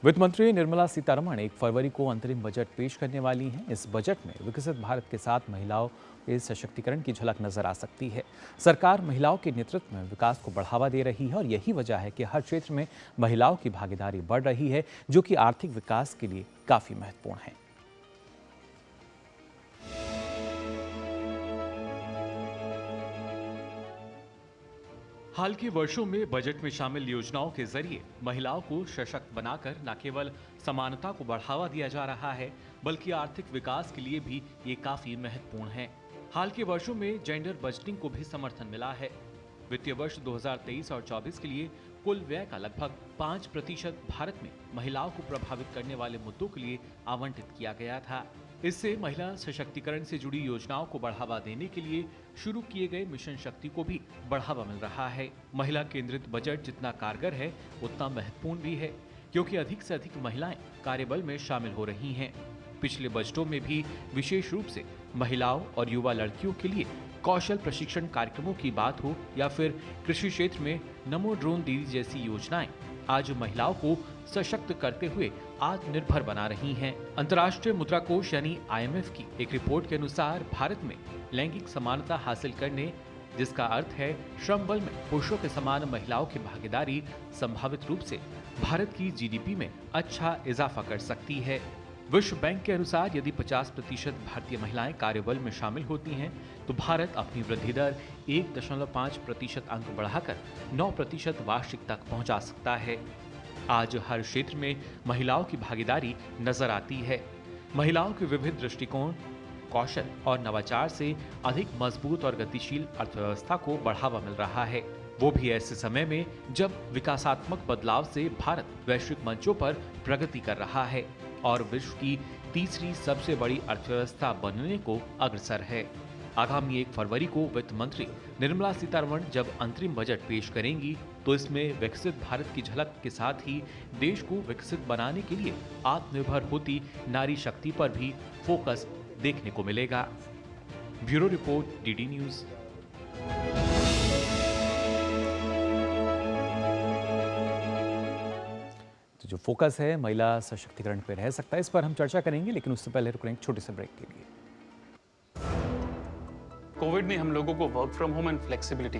वित्त मंत्री निर्मला सीतारमण 1 फरवरी को अंतरिम बजट पेश करने वाली हैं। इस बजट में विकसित भारत के साथ महिलाओं के सशक्तिकरण की झलक नजर आ सकती है। सरकार महिलाओं के नेतृत्व में विकास को बढ़ावा दे रही है और यही वजह है कि हर क्षेत्र में महिलाओं की भागीदारी बढ़ रही है, जो कि आर्थिक विकास के लिए काफी महत्वपूर्ण है। हाल के वर्षों में बजट में शामिल योजनाओं के जरिए महिलाओं को सशक्त बनाकर न केवल समानता को बढ़ावा दिया जा रहा है, बल्कि आर्थिक विकास के लिए भी ये काफी महत्वपूर्ण है। हाल के वर्षों में जेंडर बजटिंग को भी समर्थन मिला है। वित्तीय वर्ष 2023 और 24 के लिए कुल व्यय का लगभग 5% भारत में महिलाओं को प्रभावित करने वाले मुद्दों के लिए आवंटित किया गया था। इससे महिला सशक्तिकरण से जुड़ी योजनाओं को बढ़ावा देने के लिए शुरू किए गए मिशन शक्ति को भी बढ़ावा मिल रहा है। महिला केंद्रित बजट जितना कारगर है, उतना महत्वपूर्ण भी है, क्योंकि अधिक से अधिक महिलाएं कार्यबल में शामिल हो रही हैं। पिछले बजटों में भी विशेष रूप से महिलाओं और युवा लड़कियों के लिए कौशल प्रशिक्षण कार्यक्रमों की बात हो या फिर कृषि क्षेत्र में नमो ड्रोन दीदी जैसी योजनाएं आज महिलाओं को सशक्त करते हुए आत्मनिर्भर बना रही हैं। अंतर्राष्ट्रीय मुद्रा कोष यानी IMF की एक रिपोर्ट के अनुसार भारत में लैंगिक समानता हासिल करने, जिसका अर्थ है श्रम बल में पुरुषों के समान महिलाओं की भागीदारी, संभावित रूप से भारत की GDP में अच्छा इजाफा कर सकती है। विश्व बैंक के अनुसार यदि 50% भारतीय महिलाएं कार्यबल में शामिल होती हैं, तो भारत अपनी वृद्धि दर 1.5% अंक बढ़ाकर 9% वार्षिक तक पहुंचा सकता है। आज हर क्षेत्र में महिलाओं की भागीदारी नजर आती है। महिलाओं के विविध दृष्टिकोण, कौशल और नवाचार से अधिक मजबूत और गतिशील अर्थव्यवस्था को बढ़ावा मिल रहा है, वो भी ऐसे समय में जब विकासात्मक बदलाव से भारत वैश्विक मंचों पर प्रगति कर रहा है और विश्व की तीसरी सबसे बड़ी अर्थव्यवस्था बनने को अग्रसर है। आगामी 1 फरवरी को वित्त मंत्री निर्मला सीतारमण जब अंतरिम बजट पेश करेंगी, तो इसमें विकसित भारत की झलक के साथ ही देश को विकसित बनाने के लिए आत्मनिर्भर होती नारी शक्ति पर भी फोकस देखने को मिलेगा। Bureau report, DD news. तो जो फोकस है महिला सशक्तिकरण पे रह सकता है, इस पर हम चर्चा करेंगे, लेकिन उससे पहले रुक एक छोटे से ब्रेक के लिए। कोविड ने हम लोगों को work from home and flexibility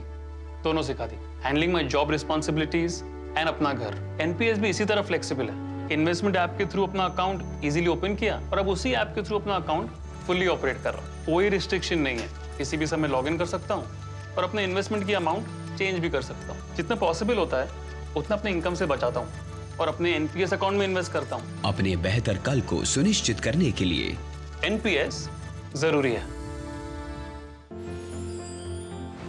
दोनों सिखा दी। Handling my job responsibilities and अपना घर। एनपीएस भी इसी तरह फ्लेक्सिबल है। इन्वेस्टमेंट ऐप के थ्रू अपना अकाउंट इजीली ओपन किया और अब उसी ऐप के थ्रू अपना अकाउंट फुल्ली ऑपरेट कर रहा हूँ। कोई रिस्ट्रिक्शन नहीं है, किसी भी समय लॉग इन कर सकता हूँ और अपने इन्वेस्टमेंट की अमाउंट चेंज भी कर सकता हूँ। जितना पॉसिबल होता है उतना अपने इनकम से बचाता हूँ और अपने एनपीएस अकाउंट में इन्वेस्ट करता हूँ। अपने बेहतर कल को सुनिश्चित करने के लिए एनपीएस जरूरी है।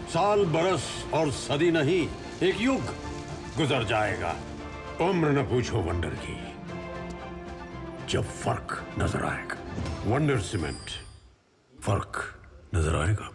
साल, बरस और सदी नहीं, एक युग गुजर जाएगा। उम्र न पूछो वंडर की, जब फर्क नजर आएगा। वंडर सीमेंट, फर्क नजर आएगा।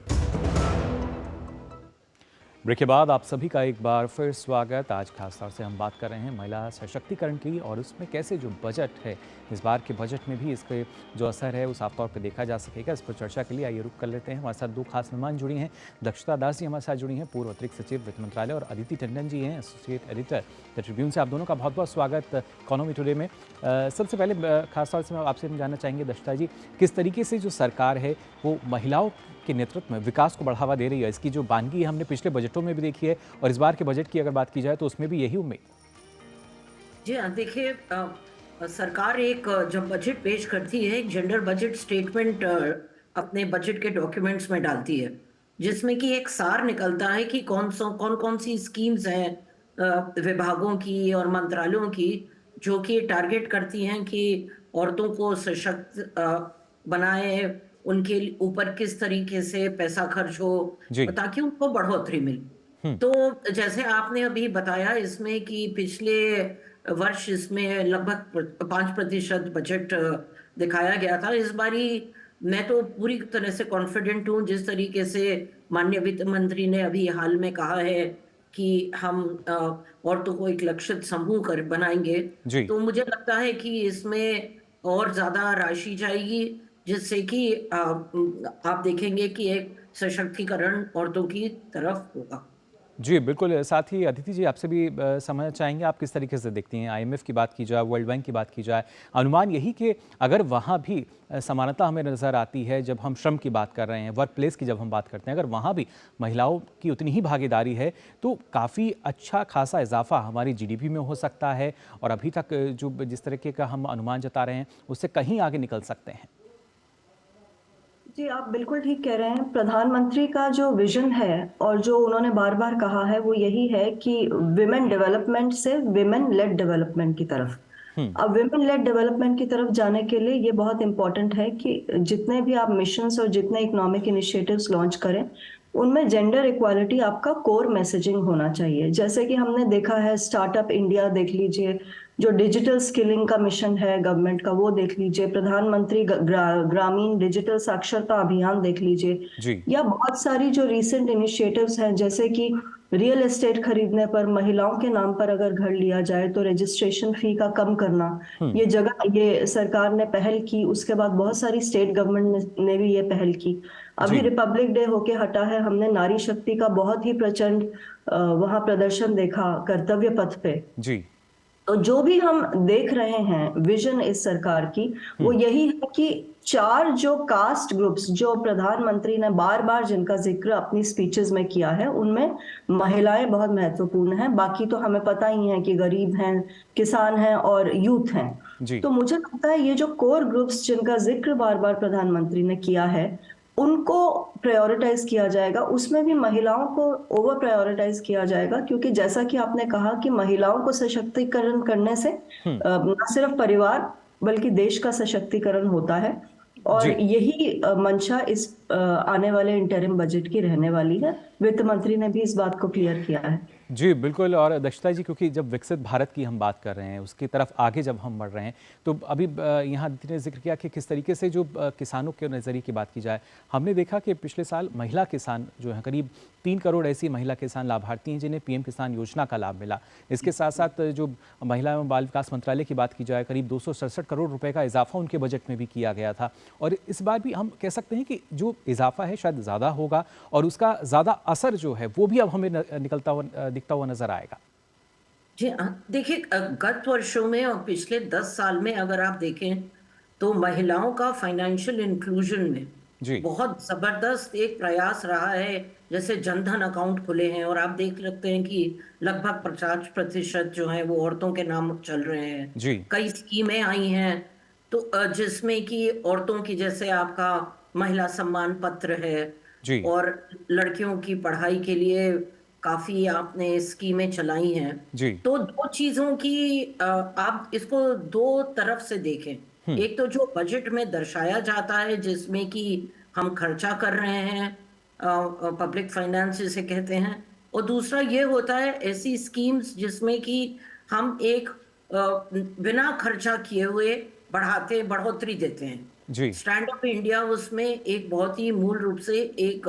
ब्रेक के बाद आप सभी का एक बार फिर स्वागत। आज खास तौर से हम बात कर रहे हैं महिला सशक्तिकरण की और उसमें कैसे जो बजट है, इस बार के बजट में भी इसके जो असर है वो साफ तौर पर देखा जा सकेगा। इस पर चर्चा के लिए आइए रुक कर लेते हैं। हमारे साथ 2 खास मेहमान जुड़ी हैं। दक्षता दास जी हमारे साथ जुड़ी हैं, पूर्व अतिरिक्त सचिव वित्त मंत्रालय, और अदिति टंडन जी हैं, एसोसिएट एडिटर द ट्रिब्यून से। आप दोनों का बहुत बहुत स्वागत इकोनॉमी टुडे में। सबसे पहले खास तौर से आपसे हम जानना चाहेंगे दक्षता जी, किस तरीके से जो सरकार है वो महिलाओं के नेतृत्व में विकास को बढ़ावा दे रही है? इसकी जो बानगी हमने पिछले बजटों में भी देखी है और इस बार के बजट की अगर बात की जाए तो उसमें भी यही उम्मीद। जी हाँ, देखिए, सरकार एक जब बजट पेश करती है, एक जेंडर बजट स्टेटमेंट अपने बजट के डॉक्यूमेंट्स में डालती है, जिसमें कि एक सार निकलता है कि कौन कौन सी स्कीम्स हैं विभागों की और मंत्रालयों की, जो कि टारगेट करती हैं कि औरतों को सशक्त बनाए, उनके ऊपर किस तरीके से पैसा खर्च हो जी। ताकि उनको बढ़ोतरी मिले। तो जैसे आपने अभी बताया इसमें कि पिछले वर्ष इसमें लगभग 5% बजट दिखाया गया था। इस बारी मैं तो पूरी तरह से कॉन्फिडेंट हूँ, जिस तरीके से माननीय वित्त मंत्री ने अभी हाल में कहा है कि हम औरतों को एक लक्षित समूह कर बनाएंगे। जी। तो मुझे लगता है कि इसमें और ज्यादा राशि जाएगी, जिससे कि आप देखेंगे कि एक सशक्तिकरण औरतों की तरफ होगा। जी बिल्कुल। साथ ही अदिति जी आपसे भी समझना चाहेंगे, आप किस तरीके से देखती हैं, आईएमएफ की बात की जाए, वर्ल्ड बैंक की बात की जाए, अनुमान यही कि अगर वहाँ भी समानता हमें नज़र आती है, जब हम श्रम की बात कर रहे हैं, वर्क प्लेस की जब हम बात करते हैं, अगर वहाँ भी महिलाओं की उतनी ही भागीदारी है तो काफ़ी अच्छा खासा इजाफा हमारी जीडीपी में हो सकता है और अभी तक जो जिस तरीके का हम अनुमान जता रहे हैं उससे कहीं आगे निकल सकते हैं। जी, आप बिल्कुल ठीक कह रहे हैं। प्रधानमंत्री का जो विजन है और जो उन्होंने बार बार कहा है वो यही है कि विमेन डेवलपमेंट से विमेन लेड डेवलपमेंट की तरफ। अब विमेन लेड डेवलपमेंट की तरफ जाने के लिए ये बहुत इंपॉर्टेंट है कि जितने भी आप मिशंस और जितने इकोनॉमिक इनिशिएटिव्स लॉन्च करें उनमें जेंडर इक्वालिटी आपका कोर मैसेजिंग होना चाहिए। जैसे कि हमने देखा है स्टार्टअप इंडिया देख लीजिए, जो डिजिटल स्किलिंग का मिशन है गवर्नमेंट का वो देख लीजिए, प्रधानमंत्री ग्रामीण डिजिटल साक्षरता अभियान देख लीजिए, जी या बहुत सारी जो रीसेंट इनिशिएटिव्स हैं जैसे कि रियल एस्टेट खरीदने पर महिलाओं के नाम पर अगर घर लिया जाए तो रजिस्ट्रेशन फी का कम करना, ये सरकार ने पहल की। उसके बाद बहुत सारी स्टेट गवर्नमेंट ने भी ये पहल की। अभी जी रिपब्लिक डे होके हटा है, हमने नारी शक्ति का बहुत ही प्रचंड वहां प्रदर्शन देखा कर्तव्य पथ पे। जी तो जो भी हम देख रहे हैं विजन इस सरकार की वो यही है कि चार जो कास्ट ग्रुप्स जो प्रधानमंत्री ने बार बार जिनका जिक्र अपनी स्पीचेस में किया है उनमें महिलाएं बहुत महत्वपूर्ण हैं। बाकी तो हमें पता ही है कि गरीब हैं, किसान हैं और यूथ हैं। जी तो मुझे लगता है ये जो कोर ग्रुप्स जिनका जिक्र बार बार प्रधानमंत्री ने किया है उनको प्रायोरिटाइज किया जाएगा, उसमें भी महिलाओं को ओवर प्रायोरिटाइज किया जाएगा, क्योंकि जैसा कि आपने कहा कि महिलाओं को सशक्तिकरण करने से न सिर्फ परिवार बल्कि देश का सशक्तिकरण होता है। और जी यही मंशा इस आने वाले इंटरिम बजट की रहने वाली है। वित्त मंत्री ने भी इस बात को क्लियर किया है। जी बिल्कुल। और दक्षता जी, क्योंकि जब विकसित भारत की हम बात कर रहे हैं, उसकी तरफ आगे जब हम बढ़ रहे हैं, तो अभी यहाँ अदिति ने जिक्र किया कि किस तरीके से जो किसानों के नज़रिए की बात की जाए, हमने देखा कि पिछले साल महिला किसान जो हैं, करीब 3 करोड़ ऐसी महिला किसान लाभार्थी हैं जिन्हें पीएम किसान योजना का लाभ मिला। इसके साथ साथ जो महिला एवं बाल विकास मंत्रालय की बात की जाए, करीब 267 करोड़ रुपए का इजाफा उनके बजट में भी किया गया था। और इस बार भी हम कह सकते हैं कि जो इजाफा है शायद ज़्यादा होगा और उसका ज़्यादा असर जो है वो भी अब हमें दिखता हुआ नजर आएगा। जी देखिए, गत वर्षों में और पिछले 10 साल में अगर आप देखें तो महिलाओं का फाइनेंशियल इंक्लूजन में जी बहुत जबरदस्त एक प्रयास रहा है। जैसे जनधन अकाउंट खुले हैं और आप देख सकते हैं कि लगभग 50% जो है वो औरतों के नाम चल रहे हैं। जी कई स्कीमें आई हैं तो जिसमें कि औरतों की, जैसे आपका महिला सम्मान पत्र है जी और लड़कियों की पढ़ाई के लिए काफी आपने स्कीमें चलाई हैं। जी तो दो चीजों की आप इसको दो तरफ से देखें। एक तो जो बजट में दर्शाया जाता है जिसमें कि हम खर्चा कर रहे हैं, पब्लिक फाइनेंस जिसे कहते हैं, और दूसरा ये होता है ऐसी स्कीम्स जिसमें कि हम एक बिना खर्चा किए हुए बढ़ोतरी देते हैं। जी स्टैंड अप इंडिया उसमें एक बहुत ही मूल रूप से एक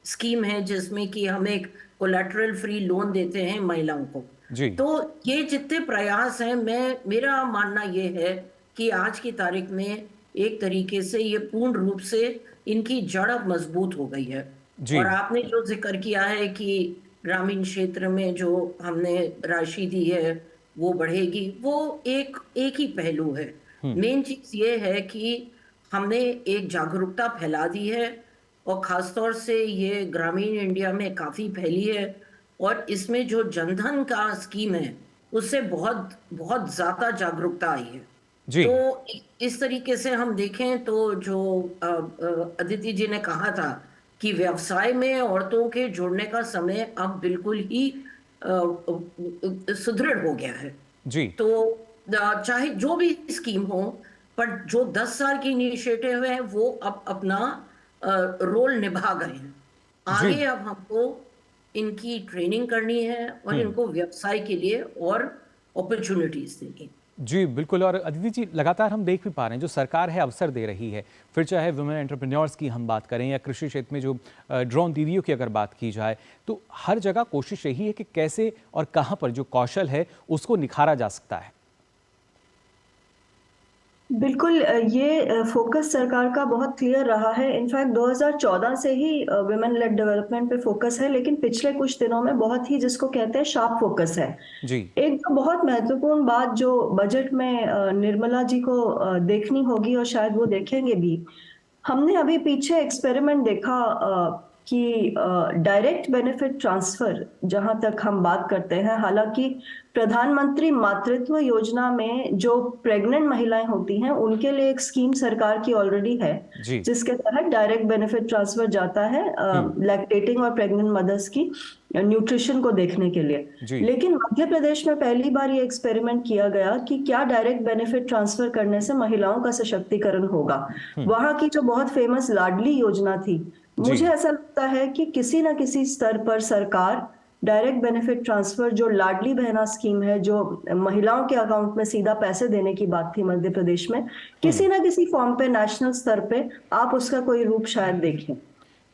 स्कीम है जिसमें कि हम एक कोलैटरल फ्री लोन देते हैं महिलाओं को। जी तो ये जितने प्रयास हैं, मेरा मानना ये है कि आज की तारीख में एक तरीके से ये पूर्ण रूप से इनकी जड़ अब मजबूत हो गई है। जी और आपने जो जिक्र किया है कि ग्रामीण क्षेत्र में जो हमने राशि दी है वो बढ़ेगी, वो एक एक ही पहलू है। मेन चीज ये है कि हमने एक जागरूकता फैला दी है और खासतौर से ये ग्रामीण इंडिया में काफी फैली है। और इसमें जो जनधन का स्कीम है उससे बहुत बहुत ज्यादा जागरूकता आई है। जी तो इस तरीके से हम देखें तो जो अदिति जी ने कहा था कि व्यवसाय में औरतों के जुड़ने का समय अब बिल्कुल ही सुदृढ़ हो गया है। जी तो चाहे जो भी स्कीम हो, पर जो 10 साल की इनिशिएटिव है वो अब अपना रोल निभा गए हैं। जी आगे अब हमको इनकी ट्रेनिंग करनी है और इनको व्यवसाय के लिए और अपॉर्चुनिटीज देनी। जी बिल्कुल। और अदिति जी, लगातार हम देख भी पा रहे हैं जो सरकार है अवसर दे रही है, फिर चाहे वुमेन एंटरप्रेन्योर्स की हम बात करें या कृषि क्षेत्र में जो ड्रोन दीदियों की अगर बात की जाए, तो हर जगह कोशिश यही है कि कैसे और कहां पर जो कौशल है उसको निखारा जा सकता है। बिल्कुल, ये फोकस सरकार का बहुत क्लियर रहा है। इनफैक्ट 2014 से ही विमेन लेड डेवलपमेंट पे फोकस है, लेकिन पिछले कुछ दिनों में बहुत ही, जिसको कहते हैं, शार्प फोकस है। जी। एक तो बहुत महत्वपूर्ण बात जो बजट में निर्मला जी को देखनी होगी, और शायद वो देखेंगे भी, हमने अभी पीछे एक्सपेरिमेंट देखा कि डायरेक्ट बेनिफिट ट्रांसफर जहां तक हम बात करते हैं, हालांकि प्रधानमंत्री मातृत्व योजना में जो प्रेग्नेंट महिलाएं होती हैं उनके लिए एक स्कीम सरकार की ऑलरेडी है, जी। जिसके तहत डायरेक्ट बेनिफिट ट्रांसफर जाता है लैक्टेटिंग और प्रेग्नेंट मदर्स की न्यूट्रिशन को देखने के लिए। जी। लेकिन मध्य प्रदेश में पहली बार ये एक्सपेरिमेंट किया गया कि क्या डायरेक्ट बेनिफिट ट्रांसफर करने से महिलाओं का सशक्तिकरण होगा। वहां की जो बहुत फेमस लाडली योजना थी, मुझे ऐसा लगता है कि किसी न किसी स्तर पर सरकार डायरेक्ट बेनिफिट ट्रांसफर, जो लाडली बहना स्कीम है, जो महिलाओं के अकाउंट में सीधा पैसे देने की बात थी मध्य प्रदेश में, किसी न किसी फॉर्म पे नेशनल स्तर पे आप उसका कोई रूप शायद देखें।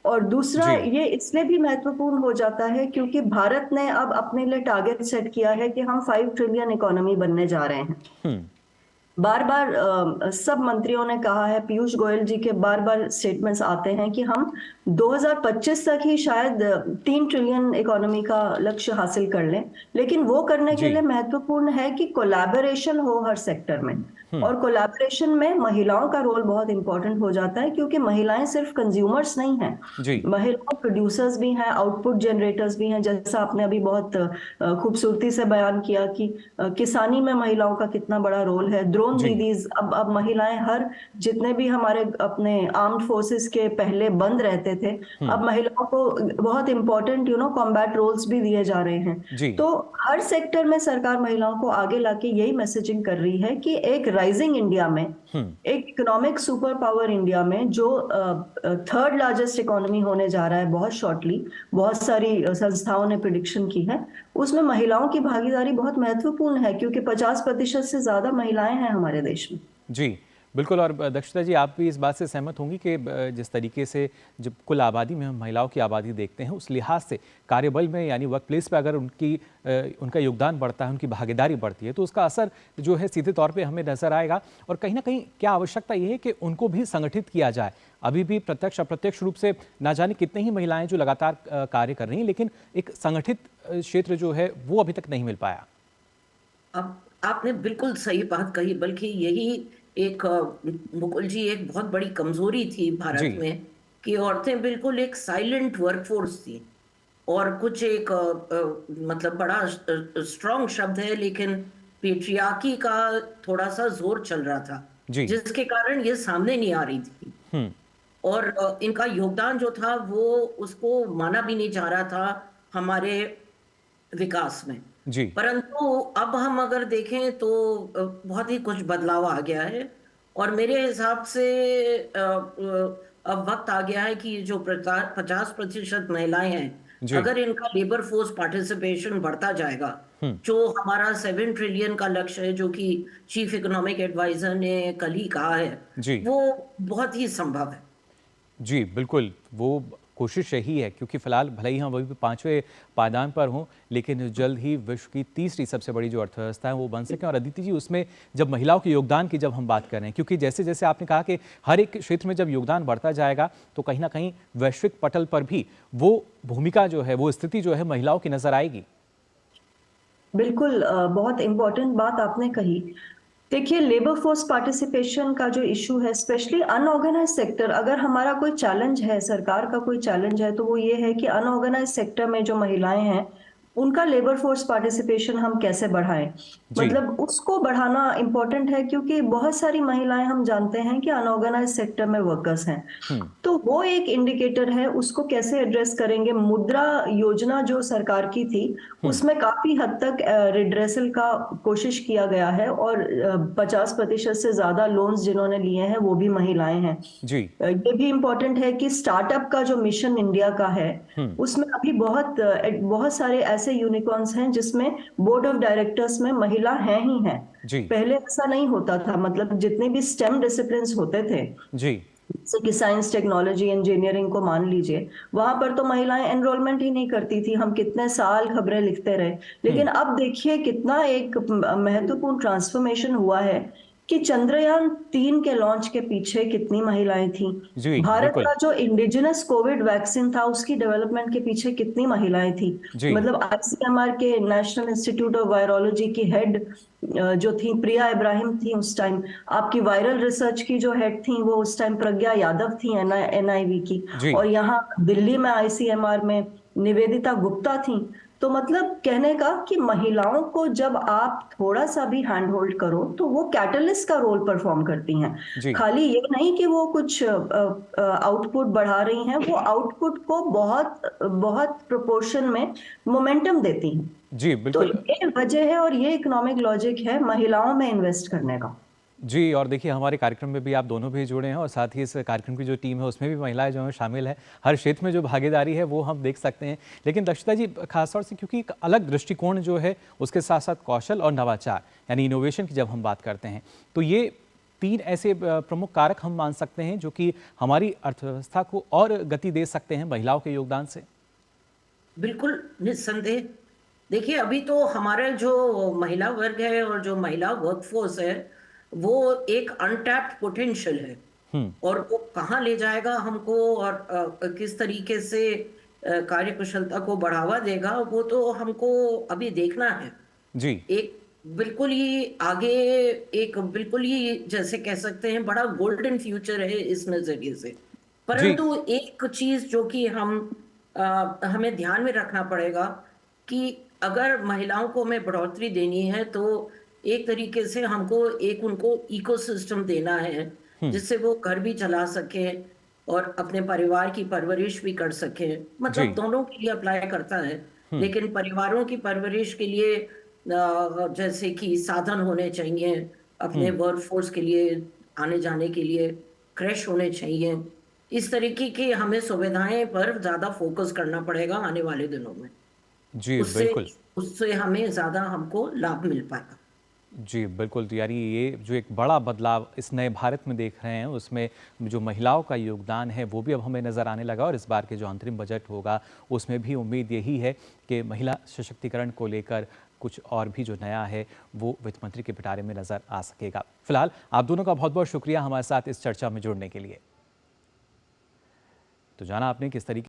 और दूसरा, जी। ये इसलिए भी महत्वपूर्ण हो जाता है क्योंकि भारत ने अब अपने लिए टारगेट सेट किया है कि हम 5 ट्रिलियन इकोनॉमी बनने जा रहे हैं। बार बार सब मंत्रियों ने कहा है, पीयूष गोयल जी के बार बार स्टेटमेंट्स आते हैं कि हम 2025 तक ही शायद 3 ट्रिलियन इकोनॉमी का लक्ष्य हासिल कर लें। लेकिन वो करने के जी। लिए महत्वपूर्ण है कि कोलैबोरेशन हो हर सेक्टर में, और कोलैबोरेशन में महिलाओं का रोल बहुत इंपॉर्टेंट हो जाता है, क्योंकि महिलाएं सिर्फ कंज्यूमर्स नहीं हैं, जी। महिलाएं प्रोड्यूसर्स भी हैं, आउटपुट जनरेटर्स भी हैं। जैसा आपने अभी बहुत खूबसूरती से बयान किया कि किसानी में महिलाओं का कितना बड़ा रोल है। ड्रोन जी। दीदीज, अब महिलाएं हर, जितने भी हमारे अपने आर्म्ड फोर्सेस के पहले बंद रहते थे, अब महिलाओं को बहुत इंपॉर्टेंट कॉम्बैट रोल्स भी दिए जा रहे हैं। जी। तो हर सेक्टर में सरकार महिलाओं को आगे लाके यही मैसेजिंग कर रही है कि एक राइजिंग इंडिया में, एक इकोनॉमिक सुपर पावर इंडिया में, जो थर्ड लार्जेस्ट इकोनॉमी होने जा रहा है बहुत शॉर्टली, बहुत सारी संस्थाओं ने प्रिडिक्शन की है, उसमें महिलाओं की भागीदारी बहुत महत्वपूर्ण है, क्योंकि 50% से ज्यादा महिलाएं हैं हमारे देश में। जी, बिल्कुल। और दक्षता जी, आप भी इस बात से सहमत होंगी कि जिस तरीके से जब कुल आबादी में हम महिलाओं की आबादी देखते हैं, उस लिहाज से कार्यबल में यानी वर्क प्लेस पे अगर उनका योगदान बढ़ता है, उनकी भागीदारी बढ़ती है, तो उसका असर जो है सीधे तौर पे हमें नजर आएगा। और कहीं ना कहीं क्या आवश्यकता ये है कि उनको भी संगठित किया जाए। अभी भी प्रत्यक्ष अप्रत्यक्ष रूप से ना जाने कितने ही महिलाएं जो लगातार कार्य कर रही हैं, लेकिन एक संगठित क्षेत्र जो है वो अभी तक नहीं मिल पाया। अब आपने बिल्कुल सही बात कही, बल्कि यही एक मुकुल जी, एक बहुत बड़ी कमजोरी थी भारत में कि औरतें बिल्कुल एक साइलेंट वर्कफोर्स थी, और कुछ एक मतलब बड़ा स्ट्रॉन्ग शब्द है, लेकिन पेट्रियार्की का थोड़ा सा जोर चल रहा था, जिसके कारण ये सामने नहीं आ रही थी। और इनका योगदान जो था वो उसको माना भी नहीं जा रहा था हमारे विकास में। परंतु अब हम अगर देखें तो बहुत ही कुछ बदलाव आ गया है, और मेरे हिसाब से अब वक्त आ गया है कि जो 50% महिलाएं हैं, अगर इनका लेबर फोर्स पार्टिसिपेशन बढ़ता जाएगा, जो हमारा 7 ट्रिलियन का लक्ष्य है, जो कि चीफ इकोनॉमिक एडवाइजर ने कल ही कहा है, वो बहुत ही संभव है। जी बिल्कुल, वो कोशिश यही है, क्योंकि फिलहाल भले ही हम अभी 5वें पायदान पर हों, लेकिन जल्द ही विश्व की तीसरी सबसे बड़ी जो अर्थव्यवस्था है वो बन सके। और अदिति जी, उसमें जब महिलाओं के योगदान की जब हम बात कर रहे हैं, क्योंकि जैसे जैसे आपने कहा कि हर एक क्षेत्र में जब योगदान बढ़ता जाएगा, तो कहीं ना कहीं वैश्विक पटल पर भी वो भूमिका जो है, वो स्थिति जो है महिलाओं की नजर आएगी। बिल्कुल, बहुत इंपॉर्टेंट बात आपने कही। देखिए, लेबर फोर्स पार्टिसिपेशन का जो इशू है, स्पेशली अनऑर्गेनाइज सेक्टर, अगर हमारा कोई चैलेंज है, सरकार का कोई चैलेंज है, तो वो ये है कि अनऑर्गेनाइज सेक्टर में जो महिलाएं हैं, उनका लेबर फोर्स पार्टिसिपेशन हम कैसे बढ़ाएं। मतलब उसको बढ़ाना इंपॉर्टेंट है, क्योंकि बहुत सारी महिलाएं हम जानते हैं कि अनऑर्गेनाइज सेक्टर में वर्कर्स हैं। तो वो एक इंडिकेटर है, उसको कैसे एड्रेस करेंगे। मुद्रा योजना जो सरकार की थी, उसमें काफी हद तक रिड्रेसल का कोशिश किया गया है, और 50% से ज्यादा लोन्स जिन्होंने लिए हैं वो भी महिलाएं हैं। ये भी इंपॉर्टेंट है कि स्टार्टअप का जो मिशन इंडिया का है, उसमें अभी बहुत सारे ऐसे यूनिकॉर्न्स हैं जिसमें बोर्ड ऑफ डायरेक्टर्स में महिला हैं ही हैं। पहले ऐसा नहीं होता था, मतलब जितने भी स्टेम डिसिप्लिन्स होते थे, जैसे कि साइंस, टेक्नोलॉजी, इंजीनियरिंग को मान लीजिए, वहां पर तो महिलाएं एनरोलमेंट ही नहीं करती थी। हम कितने साल खबरें लिखते रहे, लेकिन अब देखिए कितना एक महत्वपूर्ण ट्रांसफॉर्मेशन हुआ है कि चंद्रयान-3 के लॉन्च के पीछे कितनी महिलाएं थीं, जी, भारत बिल्कुल। का जो इंडिजिनस कोविड वैक्सीन था उसकी डेवलपमेंट के पीछे कितनी महिलाएं थीं, जी। मतलब आईसीएमआर के नेशनल इंस्टीट्यूट ऑफ वायरोलॉजी की हेड जो थी प्रिया इब्राहिम थी उस टाइम, आपकी वायरल रिसर्च की जो हेड थी वो उस टाइम प्रज्ञा यादव थी एनआईवी की, जी। और यहाँ दिल्ली में आईसीएमआर में निवेदिता गुप्ता थी। तो मतलब कहने का कि महिलाओं को जब आप थोड़ा सा भी हैंड होल्ड करो तो वो कैटलिस्ट का रोल परफॉर्म करती हैं, जी। खाली ये नहीं कि वो कुछ आउटपुट बढ़ा रही हैं, वो आउटपुट को बहुत बहुत प्रोपोर्शन में मोमेंटम देती हैं। जी, तो बिल्कुल। ये वजह है और ये इकोनॉमिक लॉजिक है महिलाओं में इन्वेस्ट करने का। जी, और देखिए हमारे कार्यक्रम में भी आप दोनों भी जुड़े हैं और साथ ही इस कार्यक्रम की जो टीम है उसमें भी महिलाएं जो हैं शामिल हैं। हर क्षेत्र में जो भागीदारी है वो हम देख सकते हैं। लेकिन दक्षिता जी, खासतौर से क्योंकि एक अलग दृष्टिकोण जो है उसके साथ साथ कौशल और नवाचार यानी इनोवेशन की जब हम बात करते हैं तो ये 3 ऐसे प्रमुख कारक हम मान सकते हैं जो कि हमारी अर्थव्यवस्था को और गति दे सकते हैं महिलाओं के योगदान से। बिल्कुल निस्संदेह। देखिए, अभी तो हमारा जो महिला वर्ग है और जो महिला वर्कफोर्स है वो एक अनटैप्ड पोटेंशियल है, और वो कहाँ ले जाएगा हमको और किस तरीके से कार्यकुशलता को बढ़ावा देगा वो तो हमको अभी देखना है। जी। एक बिल्कुल ही आगे, एक बिल्कुल ही जैसे कह सकते हैं बड़ा गोल्डन फ्यूचर है इस नजरिए से। जी। परंतु एक चीज जो कि हमें ध्यान में रखना पड़ेगा कि अगर महिलाओं को हमें बढ़ोतरी देनी है तो एक तरीके से हमको एक उनको इकोसिस्टम देना है जिससे वो घर भी चला सके और अपने परिवार की परवरिश भी कर सके। जी। मतलब दोनों के लिए अप्लाई करता है, लेकिन परिवारों की परवरिश के लिए जैसे कि साधन होने चाहिए, अपने वर्कफोर्स के लिए आने जाने के लिए क्रैश होने चाहिए। इस तरीके की हमें सुविधाएं पर ज्यादा फोकस करना पड़ेगा आने वाले दिनों में। जी, उससे बिल्कुल। उससे हमें ज्यादा हमको लाभ मिल पाएगा। जी, बिल्कुल। तो यानी ये जो एक बड़ा बदलाव इस नए भारत में देख रहे हैं उसमें जो महिलाओं का योगदान है वो भी अब हमें नज़र आने लगा और इस बार के जो अंतरिम बजट होगा उसमें भी उम्मीद यही है कि महिला सशक्तिकरण को लेकर कुछ और भी जो नया है वो वित्त मंत्री के पिटारे में नज़र आ सकेगा। फिलहाल आप दोनों का बहुत बहुत शुक्रिया हमारे साथ इस चर्चा में जुड़ने के लिए। तो जाना आपने किस तरीके